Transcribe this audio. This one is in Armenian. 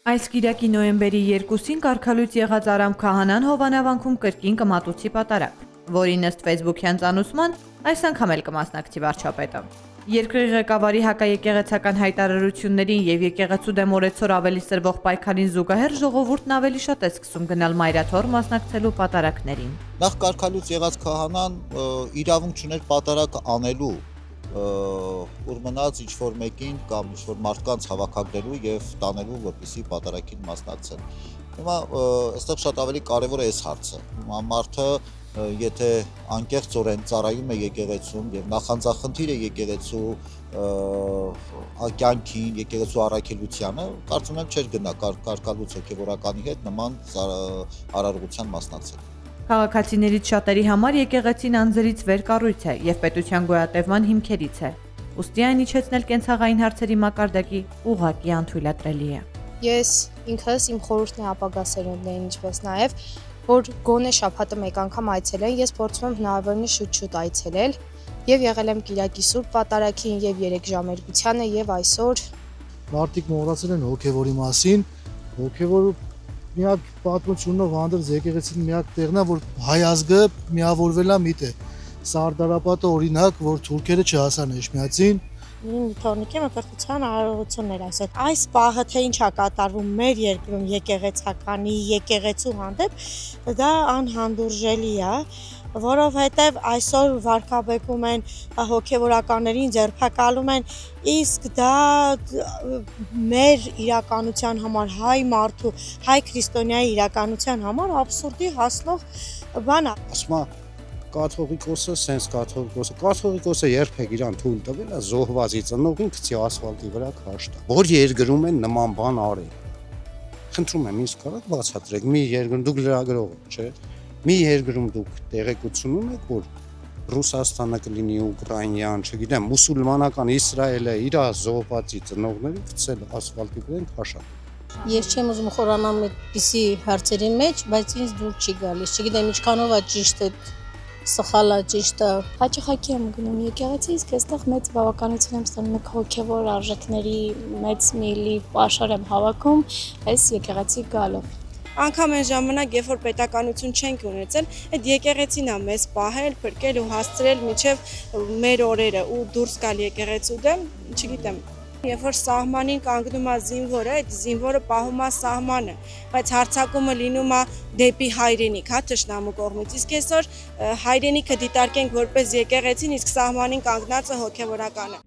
Այս կիրակի նոյեմբերի 2-ին կարգալույց եղած Արամ Քահանան Հովանավանքում կրկին կմատուցի պատարագ, որին ըստ ֆեյսբուքյան ծանուցման այս անգամ էլ կմասնակցի վարչապետը։ Երկրի ղեկավարի հակաեկեղեցական հայտարարություններին եւ եկեղեցու դեմ օրեցօր ավելի սրվող պայքարին զուգահեռ ժողովուրդն ավելի շատ է սկսում գնալ մայրաթոռ մասնակցելու պատարագներին։ Նախ կարգալույց եղած Քահանան իրավունք չուներ պատարագ անելու, որ մնաց ինչ-որ մեկին կամ ինչ-որ մարդկանց հավաքագրելու եւ տանելու, որպեսզի պատարագին մասնակցեն։ Հիմա այստեղ շատ ավելի կարեւոր է այս հարցը։ Մարդը եթե անկեղծորեն ծառայում է եկեղեցում եւ նախանձախնդիր է եկեղեցու կյանքին, եկեղեցու առաքելությանը, կարծում եմ չէր գնա կարգալույց հոգեվորականի հետ նման արարողության մասնակցել։ Քաղաքացիներից շատերի համար եկեղեցին անձրից վեր կառույց է եւ պետության գոյատևման հիմքերից է։ Ուստի այն իջեցնել կենցաղային հարցերի մակարդակի ուղղակի անթույլատրելի է։ Ես ինքս իմ խորհուրդն է ապագա սերունդներին, ինչպես նաեւ որ գոնե շաբաթը մեկ անգամ այցելեն, ես փորձում եմ հնարավորինս շուտ այցելել եւ եղել եմ Կիրակի Սուրբ Պատարագին եւ 3 ժամերգությանը եւ այսօր մարդիկ մոռացել են հոգեվորի մասին, հոգեվորը միակ պատմությունով հանդերձ եկեղեցին միակ տեղն է, որ հայ ազգը միավորվել է միտը։ Սարդարապետը օրինակ, որ թուրքերը չհասան Էջմիածին, Թորնիկի մկրտության արարողություններ այսօր։ Այս պահը թե ինչա կատարվում մեր երկրում եկեղեցականի եկեղեցու հանդեպ, դա անհանդուրժելի է, որովհետև այսօր վարկաբեկում են հոգևորականներին, ձերբակալում են, իսկ դա մեր իրականության համար, հայ մարդու, հայ քրիստոնյայի իրականության համար աբսուրդի հասնող բան է։ Կաթողիկոսը, սենց կաթողիկոսը երբեք իրան թույլ տվել է զոհվածի ծնողին գցի ասֆալտի վրա քաշտա։ Որ երկրում են նման բան արել։ Խնդրում եմ, ինձ կարաք բացատրեք, մի երկրում դուք լրագրող եք, չէ՞։ Մի երկրում դուք տեղեկություն ունեք, որ Ռուսաստանը կլինի ուկրաինյան, չգիտեմ, մուսուլմանական Իսրայելը իր զոհվածի ծնողներին գցել ասֆալտի վրա քաշա։ Ես չեմ ուզում խորանալ այդպիսի հարցերի մեջ, բայց ինձ դուր չի գալիս։ Չգիտեմ ինչքանով է ճիշտ է սխալա ճիշտ է։ Հաճախակի եմ գնում եկեղեցի, իսկ այստեղ մեծ բավականություն եմ ստանում հոգևոր արժեքների մեծ մի լիվ պաշար եմ հավաքում այս եկեղեցի գալով։ Անկամ այն ժամանակ, երբ որ պետականություն չենք ունեցել, այդ եկեղեցին է մեզ պահել, փրկել ու հասցրել մինչև մեր օրերը ու դուրս գալ եկեղեցու դեմ, չգիտեմ։ Երբ որ սահմանին կանգնում է զինվորը, այդ զինվորը պահում է սահմանը, բայց հարձակումը լինում է դեպի հայրենիք, հա, թշնամու կողմից։ Իսկ այսօր հայրենիքը դիտարկենք որպես եկեղեցին, իսկ սահմանին կանգնածը հոգևորականը։